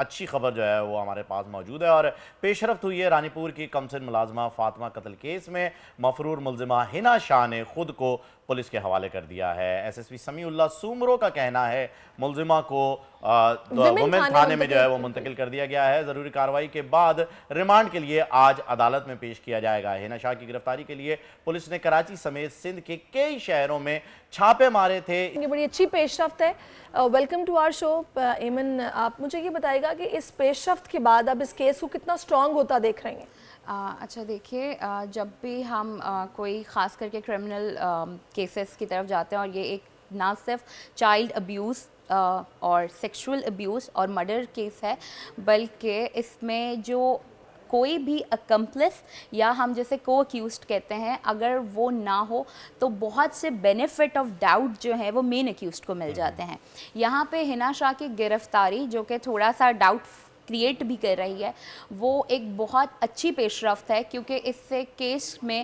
اچھی خبر جو ہے وہ ہمارے پاس موجود ہے اور پیش رفت ہوئی ہے رانی پور کی کمسن ملازمہ فاطمہ قتل کیس میں مفرور ملزمہ ہنا شاہ نے خود کو پولیس کے حوالے کر دیا ہے۔ ایس ایس پی سمیع اللہ سومرو کا کہنا ہے ملزمہ کو وومن تھانے میں جو ہے وہ منتقل کر دیا گیا ہے۔ ضروری کارروائی کے بعد ریمانڈ کے لیے آج عدالت میں پیش کیا جائے گا۔ ہنا شاہ کی گرفتاری کے لیے پولیس نے کراچی سمیت سندھ کے کئی شہروں میں چھاپے مارے تھے۔ یہ بڑی اچھی پیش رفت ہے۔ ویلکم ٹو آر شو ایمن، آپ مجھے یہ بتائے گا کہ اس پیش رفت کے بعد اب اس کیس کو کتنا سٹرونگ ہوتا دیکھ رہے ہیں؟ اچھا دیکھیے، جب بھی ہم کوئی خاص کر کے کرمنل کیسز کی طرف جاتے ہیں اور یہ ایک نہ صرف چائلڈ ابیوز اور سیکشول ابیوز اور مرڈر کیس ہے، بلکہ اس میں جو کوئی بھی اکمپلس یا ہم جیسے کو اکیوزڈ کہتے ہیں، اگر وہ نہ ہو تو بہت سے بینیفٹ آف ڈاؤٹ جو ہے وہ مین اکیوزڈ کو مل جاتے ہیں۔ یہاں پہ ہنا شاہ کی گرفتاری جو کہ تھوڑا سا ڈاؤٹ کریٹ بھی کر رہی ہے، وہ ایک بہت اچھی پیش رفت ہے، کیونکہ اس سے کیس میں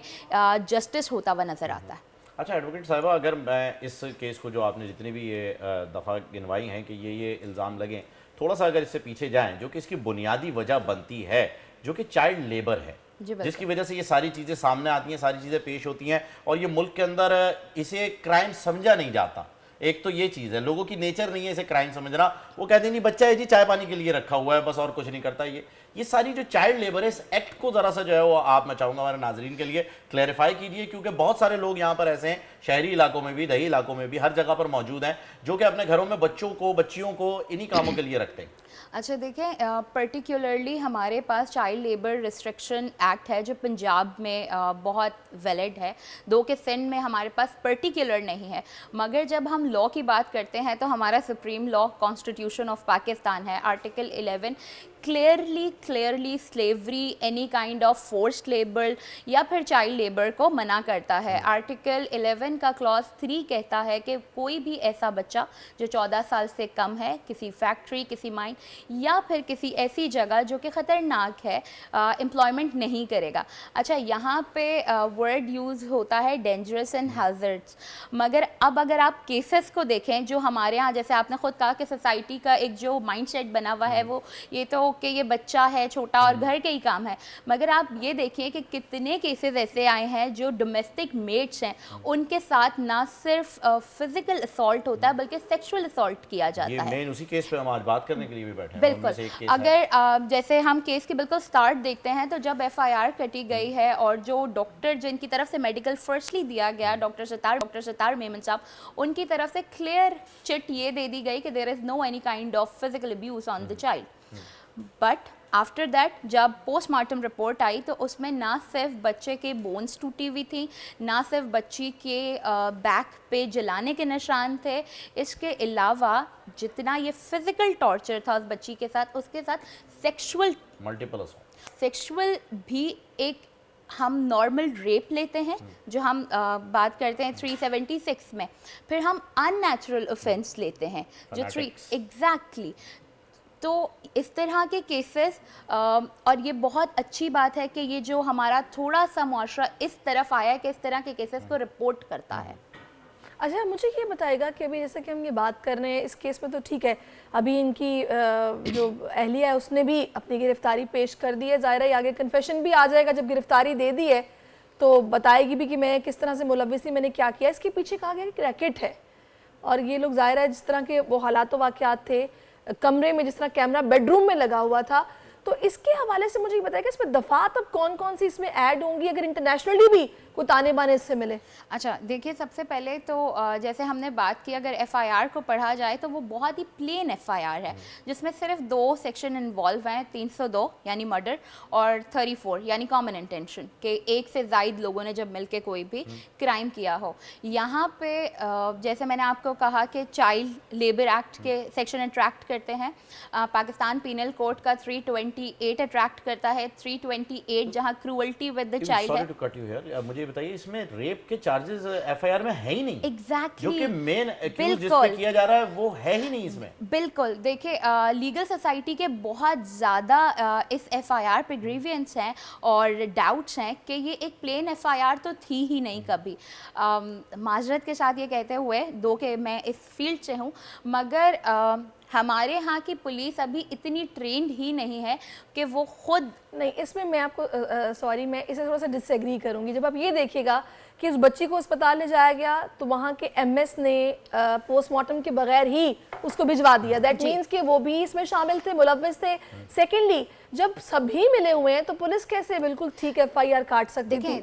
جسٹس ہوتا ہوا نظر آتا ہے۔ اچھا ایڈوکیٹ صاحبہ، اگر میں اس کیس کو جو آپ نے جتنی بھی یہ دفعہ گنوائی ہیں کہ یہ الزام لگیں، تھوڑا سا اگر اس سے پیچھے جائیں، جو کہ اس کی بنیادی وجہ بنتی ہے جو کہ چائلڈ لیبر ہے، جس کی وجہ سے یہ ساری چیزیں سامنے آتی ہیں، ساری چیزیں پیش ہوتی ہیں اور یہ ملک کے اندر اسے کرائم سمجھا نہیں جاتا۔ ایک تو یہ چیز ہے، لوگوں کی نیچر نہیں ہے اسے کرائم سمجھنا، وہ کہتے ہیں نہیں بچہ ہے جی چائے پانی کے لیے رکھا ہوا ہے بس اور کچھ نہیں کرتا۔ یہ ساری جو چائلڈ لیبر ہے، اس ایکٹ کو ذرا سا جو ہے وہ آپ، میں چاہوں گا ہمارے ناظرین کے لیے کلیریفائی کیجئے، کیونکہ بہت سارے لوگ یہاں پر ایسے ہیں، شہری علاقوں میں بھی، دیہی علاقوں میں بھی، ہر جگہ پر موجود ہیں، جو کہ اپنے گھروں میں بچیوں کو انہی کاموں کے لیے رکھتے ہیں۔ اچھا دیکھیں، پرٹیکولرلی ہمارے پاس چائلڈ لیبر ریسٹرکشن ایکٹ ہے جو پنجاب میں بہت ویلڈ ہے، دو کہ سندھ میں ہمارے پاس پرٹیکولر نہیں ہے، مگر جب ہم لاء کی بات کرتے ہیں تو ہمارا supreme law constitution of Pakistan ہے، article 11 clearly slavery, any kind of forced labour یا پھر چائلڈ لیبر کو منع کرتا ہے۔ آرٹیکل 11 کا کلاس 3 کہتا ہے کہ کوئی بھی ایسا بچہ جو 14 سال سے کم ہے، کسی فیکٹری، کسی مائن یا پھر کسی ایسی جگہ جو کہ خطرناک ہے، امپلائمنٹ نہیں کرے گا۔ اچھا یہاں پہ ورڈ یوز ہوتا ہے ڈینجرس اینڈ ہیزرڈس، مگر اب اگر آپ کیسز کو دیکھیں جو ہمارے ہاں، جیسے آپ نے خود کہا کہ سوسائٹی کا ایک جو مائنڈ سیٹ بنا ہوا ہے وہ یہ تو کہ یہ بچہ ہے چھوٹا اور گھر کے ہی کام ہے، مگر آپ یہ دیکھیں کہ کتنے کیسز ایسے آئے ہیں جو ڈومیسٹک میٹس ہیں ان کے ساتھ نہ صرف فزیکل اسالٹ ہوتا ہے بلکہ سیکشول اسالٹ کیا جاتا ہے۔ یہ مین اسی کیس پہ ہم آج بات کرنے کے لیے بھی بیٹھے ہیں۔ بالکل، اگر جیسے ہم کیس کی بالکل سٹارٹ دیکھتے ہیں تو جب ایف آئی آر کٹی گئی ہے اور جو ڈاکٹر جن کی طرف سے میڈیکل فرسٹلی دیا گیا، ڈاکٹر ستار میمن صاحب، ان کی طرف سے کلیئر چٹ یہ دے دی گئی کہ there is no any kind of physical abuse on the child. But after that جب پوسٹ مارٹم رپورٹ آئی تو اس میں نہ صرف بچے کے بونز ٹوٹی ہوئی تھیں، نہ صرف بچی کے بیک پہ جلانے کے نشان تھے، اس کے علاوہ جتنا یہ فزیکل ٹارچر تھا اس بچی کے ساتھ، اس کے ساتھ سیکشول بھی ایک ہم نارمل ریپ لیتے ہیں جو ہم بات کرتے ہیں 376 میں، پھر ہم ان نیچرل اوفینس لیتے ہیں جو ایگزیکٹلی۔ تو اس طرح کے کیسز، اور یہ بہت اچھی بات ہے کہ یہ جو ہمارا تھوڑا سا معاشرہ اس طرف آیا ہے کہ اس طرح کے کیسز کو رپورٹ کرتا ہے۔ اچھا مجھے یہ بتائے گا کہ ابھی جیسے کہ ہم یہ بات کر رہے ہیں اس کیس میں تو ٹھیک ہے، ابھی ان کی جو اہلیہ ہے اس نے بھی اپنی گرفتاری پیش کر دی ہے، ظاہر ہے آگے کنفیشن بھی آ جائے گا، جب گرفتاری دے دی ہے تو بتائے گی بھی کہ میں کس طرح سے ملوث تھی، میں نے کیا کیا۔ اس کے پیچھے کہا گیا کہ ریکٹ ہے، اور یہ لوگ ظاہر ہے جس طرح کے وہ حالات و واقعات تھے کمرے میں، جس طرح کیمرہ بیڈ روم میں لگا ہوا تھا، تو اس کے حوالے سے مجھے یہ بتائے گا اس میں دفعات اب کون کون سی اس میں ایڈ ہوں گی اگر انٹرنیشنلی بھی کوئی تانے بانے اس سے ملے؟ اچھا دیکھیے، سب سے پہلے تو جیسے ہم نے بات کی، اگر ایف آئی آر کو پڑھا جائے تو وہ بہت ہی پلین ایف آئی آر ہے جس میں صرف 2 سیکشن انوالو ہیں، 302 یعنی مرڈر اور 34 یعنی کامن انٹینشن، کہ ایک سے زائد لوگوں نے جب مل کے کوئی بھی کرائم کیا ہو۔ یہاں پہ جیسے میں نے آپ کو کہا کہ چائلڈ لیبر ایکٹ کے سیکشن اٹریکٹ کرتے ہیں، پاکستان پینل کوڈ کا 328 اٹریکٹ کرتا ہے، 328 جہاں کروئلٹی ود دا چائلڈ ہے۔ مجھے بتائیے اس میں ریپ کے چارجز ایف آئی آر میں ہے ہی نہیں، ایگزیکٹلی، جو کہ مین ایکیوز جس پہ کیا جا رہا ہے وہ ہے ہی نہیں اس میں۔ بالکل، دیکھیں لیگل سوسائٹی کے بہت زیادہ اس ایف آئی آر پہ گریوینس ہیں اور ڈاؤٹس ہیں کہ یہ ایک پلین ایف آئی آر تو تھی ہی نہیں کبھی۔ معذرت کے ساتھ یہ کہتے ہوئے، دو کہ میں اس فیلڈ سے ہوں، مگر ہمارے ہاں کی پولیس ابھی اتنی ٹرینڈ ہی نہیں ہے کہ وہ خود نہیں، اس میں میں آپ کو سوری میں اسے تھوڑا سا ڈس ایگری کروں گی. جب آپ یہ دیکھیے گا کہ اس بچی کو اسپتال لے جایا گیا تو وہاں کے ایم ایس نے پوسٹ مارٹم کے بغیر ہی اس کو بھجوا دیا. دیٹ مینس کہ وہ بھی اس میں شامل تھے, ملوث تھے. سیکنڈلی جب سبھی ملے ہوئے ہیں تو پولیس کیسے بالکل ٹھیک ایف آئی آر کاٹ سکتی تھی؟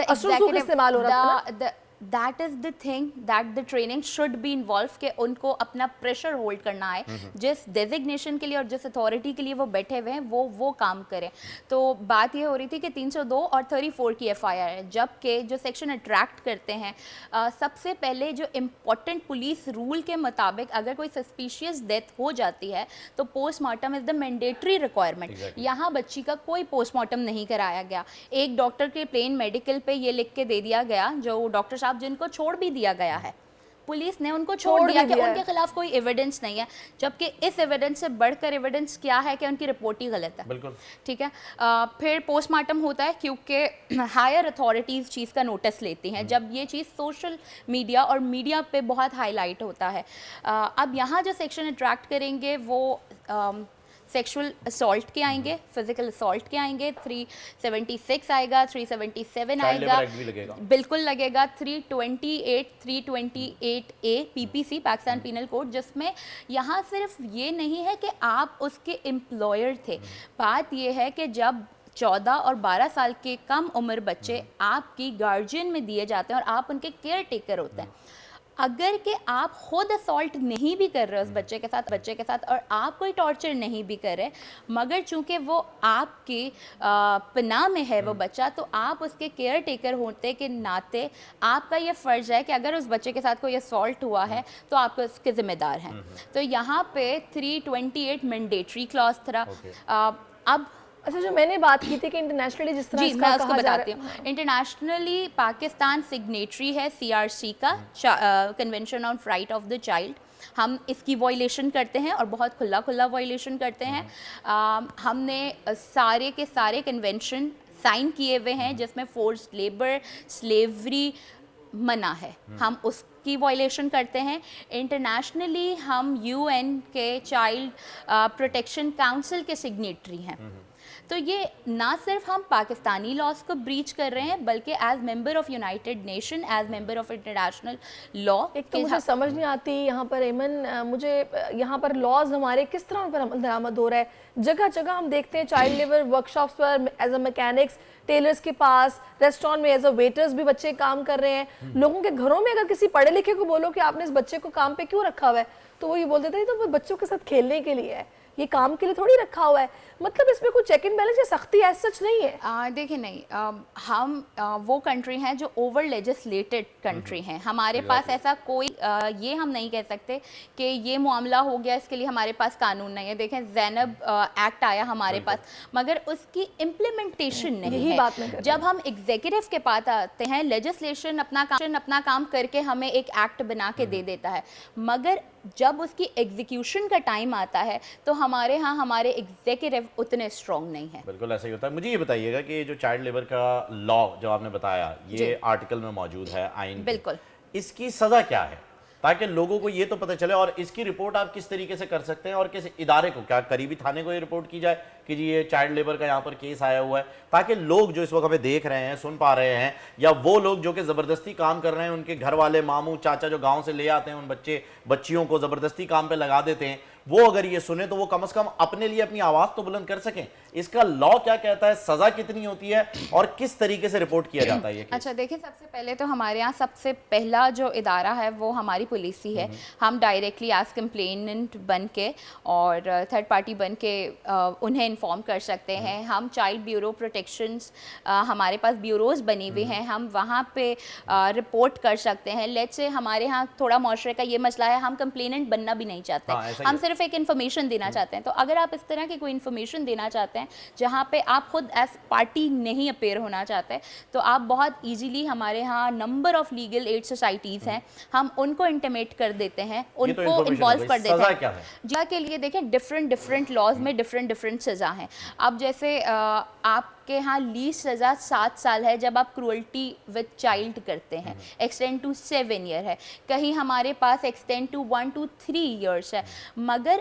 اسلوب استعمال ہو رہا تھا. That is the thing that the training should be involved کہ ان کو اپنا پریشر ہولڈ کرنا ہے, جس ڈیزگنیشن کے لیے اور جس اتھارٹی کے لیے وہ بیٹھے ہوئے ہیں وہ کام کریں. تو بات یہ ہو رہی تھی کہ 302 اور 34 کی ایف آئی آر ہے, جبکہ جو سیکشن اٹریکٹ کرتے ہیں سب سے پہلے جو امپورٹنٹ پولیس رول کے مطابق اگر کوئی سسپیشیس ڈیتھ ہو جاتی ہے تو post mortem is the mandatory requirement. یہاں بچی کا کوئی پوسٹ مارٹم نہیں کرایا گیا. ایک ڈاکٹر کے پلین میڈیکل پہ یہ لکھ کے دے دیا گیا, جو ڈاکٹر صاحب جن کو چھوڑ بھی دیا گیا ہے, پولیس نے ان کو چھوڑ دیا کہ ان کے خلاف کوئی ایویڈنس نہیں ہے, جبکہ اس ایویڈنس سے بڑھ کر ایویڈنس کیا ہے کہ ان کی رپورٹ ہی غلط ہے. بالکل ٹھیک ہے. پھر پوسٹ مارٹم ہوتا ہے کیونکہ ہائر اتھارٹیز چیز کا نوٹس لیتی ہیں جب یہ چیز سوشل میڈیا اور میڈیا پہ بہت ہائی لائٹ ہوتا ہے. اب یہاں جو سیکشن اٹریکٹ کریں گے وہ سیکشول اسالٹ کے آئیں گے, فزیکل اسالٹ کے آئیں گے, 376 آئے گا, 377 آئے گا, بالکل لگے گا, 328 اے پی پی سی پاکستان پینل کوڈ, جس میں یہاں صرف یہ نہیں ہے کہ آپ اس کے امپلائر تھے, بات یہ ہے کہ جب 14 اور 12 سال کے کم عمر بچے آپ کی گارجین میں دیے جاتے ہیں اور آپ ان کے کیئر ٹیکر ہوتے ہیں, اگر کہ آپ خود اسالٹ نہیں بھی کر رہے اس بچے کے ساتھ اور آپ کوئی ٹارچر نہیں بھی کر رہے, مگر چونکہ وہ آپ کی پناہ میں ہے وہ بچہ, تو آپ اس کے کیئر ٹیکر ہوتے کے ناطے آپ کا یہ فرض ہے کہ اگر اس بچے کے ساتھ کوئی اسالٹ ہوا ہے تو آپ اس کے ذمہ دار ہیں. تو یہاں پہ 328 مینڈیٹری کلاس تھا. اب اچھا, جو میں نے بات کی تھی کہ انٹرنیشنلی جس طرح جی میں اس کو بتاتی ہوں, انٹرنیشنلی پاکستان سگنیٹری ہے سی آر سی کا, convention on right of the child. ہم اس کی وائلیشن کرتے ہیں اور بہت کھلا وائلیشن کرتے ہیں. ہم نے سارے کے سارے کنونشن سائن کیے ہوئے ہیں جس میں فورسڈ لیبر, سلیوری منع ہے, ہم اس کی وائلیشن کرتے ہیں. انٹرنیشنلی ہم یو این کے چائلڈ پروٹیکشن کاؤنسل کے سگنیٹری ہیں. تو یہ نہ صرف ہم پاکستانی لاز کو بریچ کر رہے ہیں بلکہ as member of United nation, as member of international law. ایک تو مجھے سمجھ نہیں آتی یہاں پر ایمن, مجھے یہاں پر لاز ہمارے کس طرح ان پر عمل درآمد ہو رہا ہے. جگہ جگہ ہم دیکھتے ہیں child labour work shops per as a mechanics, tellers کے پاس, ریسٹورینٹ میں ایز اے ویٹرز بھی بچے کام کر رہے ہیں. لوگوں کے گھروں میں اگر کسی پڑھے لکھے کو بولو کہ آپ نے اس بچے کو کام پہ کیوں رکھا ہوا ہے تو وہ یہ بول دیتے ہیں تو بچوں کے ساتھ کھیلنے کے لیے ہے, یہ کام کے لیے تھوڑی رکھا ہوا ہے. مطلب اس میں کوئی چیک اینڈ بیلنس یا سختی ایز سچ نہیں ہے. دیکھیں نہیں, ہم وہ کنٹری ہیں جو اوور لیجسلیٹڈ کنٹری ہیں. ہمارے پاس ایسا کوئی یہ ہم نہیں کہہ سکتے کہ یہ معاملہ ہو گیا اس کے لیے ہمارے پاس قانون نہیں ہے. دیکھیں زینب ایکٹ آیا ہمارے پاس مگر اس کی امپلیمنٹیشن نہیں ہے. جب ہم ایگزیکٹو کے پاس آتے ہیں, لیجسلیشن اپنا کام کر کے ہمیں ایک ایکٹ بنا کے دے دیتا ہے, مگر جب اس کی ایگزیکیوشن کا ٹائم آتا ہے تو ہمارے ہاں ہمارے ایگزیکٹو اتنے اسٹرانگ نہیں ہیں. بالکل ایسا ہی ہوتا ہے. مجھے یہ بتائیے گا کہ جو چائلڈ لیبر کا لا جو آپ نے بتایا یہ آرٹیکل میں موجود ہے آئین, بالکل, اس کی سزا کیا ہے تاکہ لوگوں کو یہ تو پتہ چلے, اور اس کی رپورٹ آپ کس طریقے سے کر سکتے ہیں اور کس ادارے کو, کیا قریبی تھانے کو یہ رپورٹ کی جائے کہ جی یہ چائلڈ لیبر کا یہاں پر کیس آیا ہوا ہے, تاکہ لوگ جو اس وقت ہمیں دیکھ رہے ہیں, سن پا رہے ہیں, یا وہ لوگ جو کہ زبردستی کام کر رہے ہیں, ان کے گھر والے ماموں چاچا جو گاؤں سے لے آتے ہیں ان بچیوں کو زبردستی کام پہ لگا دیتے ہیں, وہ اگر یہ سنیں تو وہ کم از کم اپنے لیے اپنی آواز تو بلند کر سکیں. اس کا لا کیا کہتا ہے, سزا کتنی ہوتی ہے اور کس طریقے سے رپورٹ کیا جاتا ہے یہ کیس؟ اچھا دیکھیں, سب سے پہلے تو ہمارے یہاں سب سے پہلا جو ادارہ ہے وہ ہماری پولیس ہی ہے. ہم ڈائریکٹلی ایز کمپلیننٹ بن کے اور تھرڈ پارٹی بن کے انہیں انفارم کر سکتے ہیں. ہم چائلڈ بیورو پروٹیکشنز, ہمارے پاس بیوروز بنی ہوئی ہیں, ہم وہاں پہ رپورٹ کر سکتے ہیں. لیٹس سے ہمارے ہاں تھوڑا معاشرے کا یہ مسئلہ ہے, ہم کمپلیننٹ بننا بھی نہیں چاہتے, ہم صرف ایک انفارمیشن دینا چاہتے ہیں. تو اگر آپ اس طرح کی کوئی انفارمیشن دینا چاہتے ہیں جہاں پہ آپ خود ایز پارٹی نہیں اپیئر ہونا چاہتے, تو آپ بہت ایزیلی ہمارے ہاں number of legal aid societies ہیں, ہم ان کو انٹیمیٹ کر دیتے ہیں, ان کو انوالو کر دیتے ہیں. جا کے لیے دیکھیں ڈفرینٹ لاز میں ڈفرینٹ سزا ہیں. اب جیسے آپ کے ہاں لیسٹ سزا 7 سال ہے جب آپ کروئلٹی وتھ چائلڈ کرتے ہیں, ایکسٹینڈ ٹو 7 ایئر ہے, کہیں ہمارے پاس ایکسٹینڈ ٹو 1 to 3 ایئرس ہے. مگر